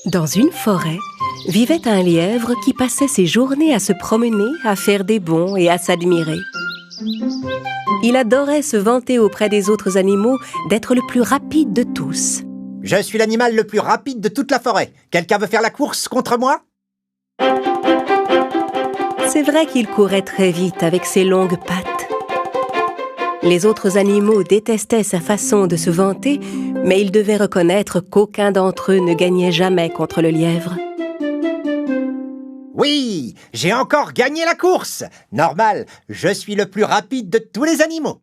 Dans une forêt, vivait un lièvre qui passait ses journées à se promener, à faire des bonds et à s'admirer. Il adorait se vanter auprès des autres animaux d'être le plus rapide de tous. « Je suis l'animal le plus rapide de toute la forêt. Quelqu'un veut faire la course contre moi ?» C'est vrai qu'il courait très vite avec ses longues pattes. Les autres animaux détestaient sa façon de se vanter, mais ils devaient reconnaître qu'aucun d'entre eux ne gagnait jamais contre le lièvre. Oui, j'ai encore gagné la course. Normal, je suis le plus rapide de tous les animaux.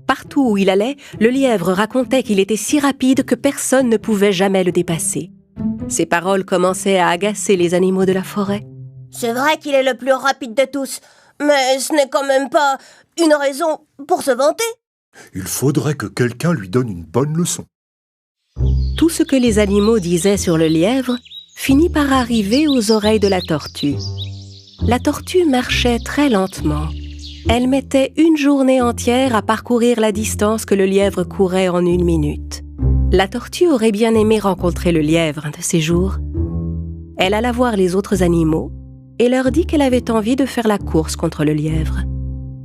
Partout où il allait, le lièvre racontait qu'il était si rapide que personne ne pouvait jamais le dépasser. Ses paroles commençaient à agacer les animaux de la forêt. C'est vrai qu'il est le plus rapide de tous, mais ce n'est quand même pas une raison pour se vanter. Il faudrait que quelqu'un lui donne une bonne leçon. Tout ce que les animaux disaient sur le lièvre finit par arriver aux oreilles de la tortue. La tortue marchait très lentement. Elle mettait une journée entière à parcourir la distance que le lièvre courait en 1 minute. La tortue aurait bien aimé rencontrer le lièvre un de ces jours. Elle alla voir les autres animaux et leur dit qu'elle avait envie de faire la course contre le lièvre.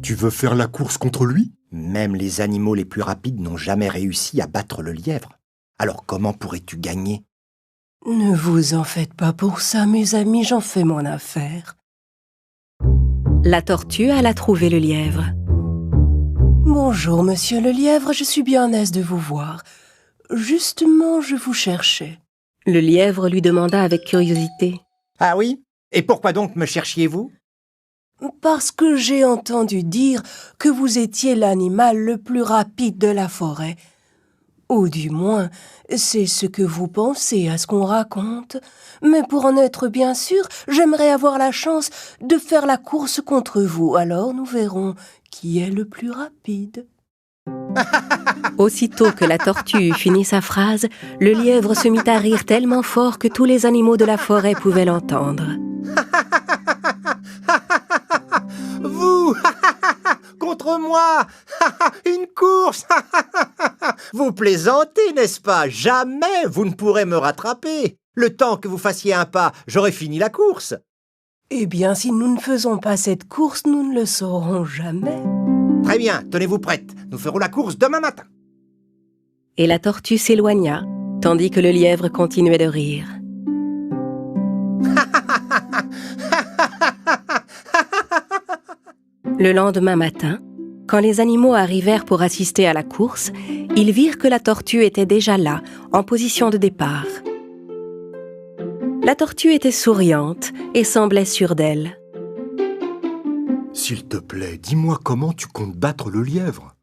Tu veux faire la course contre lui ? Même les animaux les plus rapides n'ont jamais réussi à battre le lièvre. Alors comment pourrais-tu gagner ? Ne vous en faites pas pour ça, mes amis, j'en fais mon affaire. La tortue alla trouver le lièvre. Bonjour, monsieur le lièvre, je suis bien aise de vous voir. Justement, je vous cherchais. Le lièvre lui demanda avec curiosité. Ah oui ? Et pourquoi donc me cherchiez-vous ? Parce que j'ai entendu dire que vous étiez l'animal le plus rapide de la forêt. Ou du moins, c'est ce que vous pensez à ce qu'on raconte. Mais pour en être bien sûr, j'aimerais avoir la chance de faire la course contre vous. Alors nous verrons qui est le plus rapide. Aussitôt que la tortue eut fini sa phrase, le lièvre se mit à rire tellement fort que tous les animaux de la forêt pouvaient l'entendre. Vous contre moi. Une course. Vous plaisantez, n'est-ce pas? Jamais vous ne pourrez me rattraper. Le temps que vous fassiez un pas, j'aurais fini la course. Eh bien, si nous ne faisons pas cette course, nous ne le saurons jamais. Très bien, tenez-vous prête. Nous ferons la course demain matin. Et la tortue s'éloigna, tandis que le lièvre continuait de rire. Le lendemain matin, quand les animaux arrivèrent pour assister à la course, ils virent que la tortue était déjà là, en position de départ. La tortue était souriante et semblait sûre d'elle. S'il te plaît, dis-moi comment tu comptes battre le lièvre.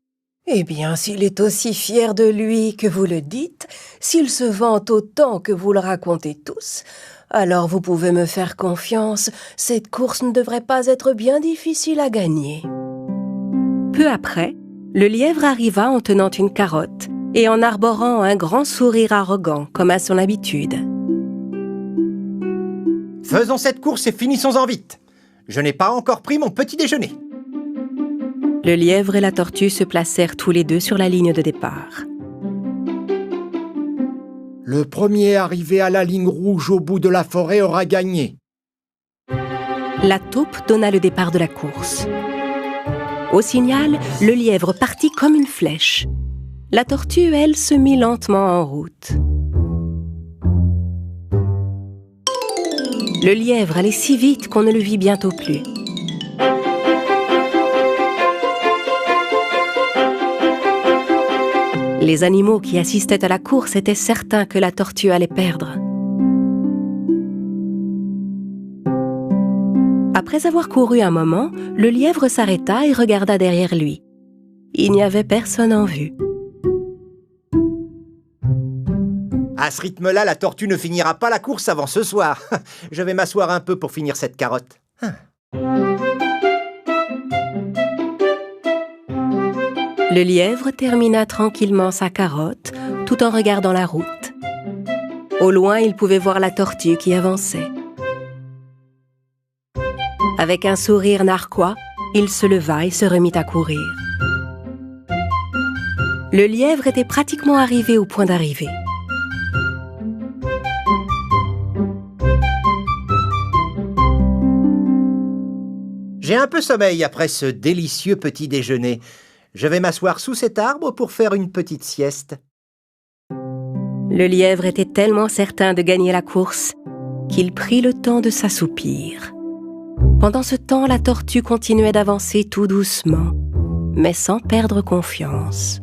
Eh bien, s'il est aussi fier de lui que vous le dites, s'il se vante autant que vous le racontez tous, alors vous pouvez me faire confiance, cette course ne devrait pas être bien difficile à gagner. Peu après, le lièvre arriva en tenant une carotte et en arborant un grand sourire arrogant, comme à son habitude. Faisons cette course et finissons-en vite. Je n'ai pas encore pris mon petit déjeuner. Le lièvre et la tortue se placèrent tous les deux sur la ligne de départ. Le premier arrivé à la ligne rouge au bout de la forêt aura gagné. La taupe donna le départ de la course. Au signal, le lièvre partit comme une flèche. La tortue, elle, se mit lentement en route. Le lièvre allait si vite qu'on ne le vit bientôt plus. Les animaux qui assistaient à la course étaient certains que la tortue allait perdre. Après avoir couru un moment, le lièvre s'arrêta et regarda derrière lui. Il n'y avait personne en vue. À ce rythme-là, la tortue ne finira pas la course avant ce soir. Je vais m'asseoir un peu pour finir cette carotte. Le lièvre termina tranquillement sa carotte, tout en regardant la route. Au loin, il pouvait voir la tortue qui avançait. Avec un sourire narquois, il se leva et se remit à courir. Le lièvre était pratiquement arrivé au point d'arrivée. J'ai un peu sommeil après ce délicieux petit déjeuner. Je vais m'asseoir sous cet arbre pour faire une petite sieste. Le lièvre était tellement certain de gagner la course qu'il prit le temps de s'assoupir. Pendant ce temps, la tortue continuait d'avancer tout doucement, mais sans perdre confiance.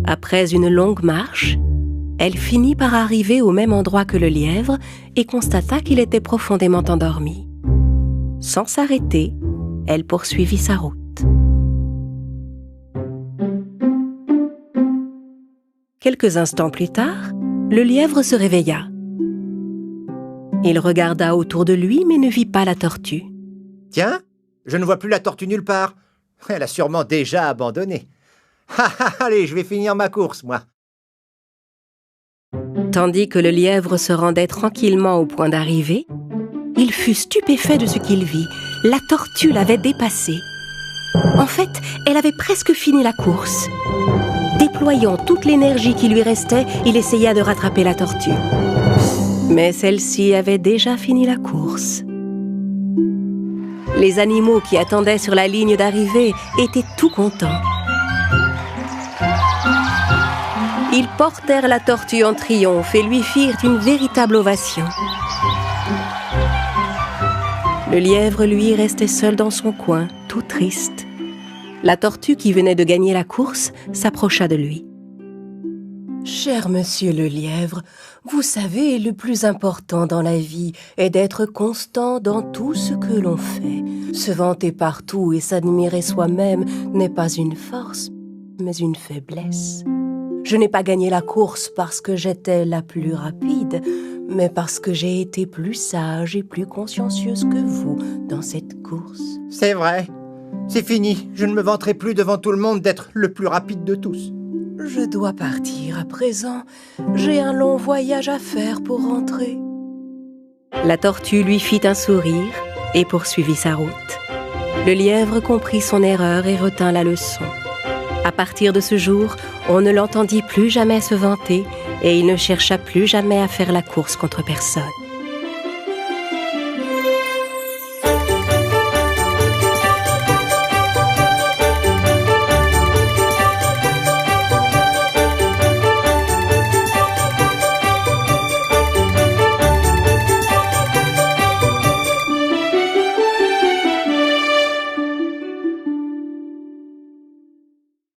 Après une longue marche, elle finit par arriver au même endroit que le lièvre et constata qu'il était profondément endormi. Sans s'arrêter, elle poursuivit sa route. Quelques instants plus tard, le lièvre se réveilla. Il regarda autour de lui mais ne vit pas la tortue. Tiens, je ne vois plus la tortue nulle part. Elle a sûrement déjà abandonné. Allez, je vais finir ma course, moi. Tandis que le lièvre se rendait tranquillement au point d'arrivée, il fut stupéfait de ce qu'il vit. La tortue l'avait dépassé. En fait, elle avait presque fini la course. Déployant toute l'énergie qui lui restait, il essaya de rattraper la tortue. Mais celle-ci avait déjà fini la course. Les animaux qui attendaient sur la ligne d'arrivée étaient tout contents. Ils portèrent la tortue en triomphe et lui firent une véritable ovation. Le lièvre, lui, restait seul dans son coin, tout triste. La tortue, qui venait de gagner la course, s'approcha de lui. « Cher monsieur le lièvre, vous savez, le plus important dans la vie est d'être constant dans tout ce que l'on fait. Se vanter partout et s'admirer soi-même n'est pas une force, mais une faiblesse. Je n'ai pas gagné la course parce que j'étais la plus rapide, mais parce que j'ai été plus sage et plus consciencieuse que vous dans cette course. » C'est vrai. C'est fini. Je ne me vanterai plus devant tout le monde d'être le plus rapide de tous. Je dois partir à présent. J'ai un long voyage à faire pour rentrer. La tortue lui fit un sourire et poursuivit sa route. Le lièvre comprit son erreur et retint la leçon. À partir de ce jour, on ne l'entendit plus jamais se vanter et il ne chercha plus jamais à faire la course contre personne.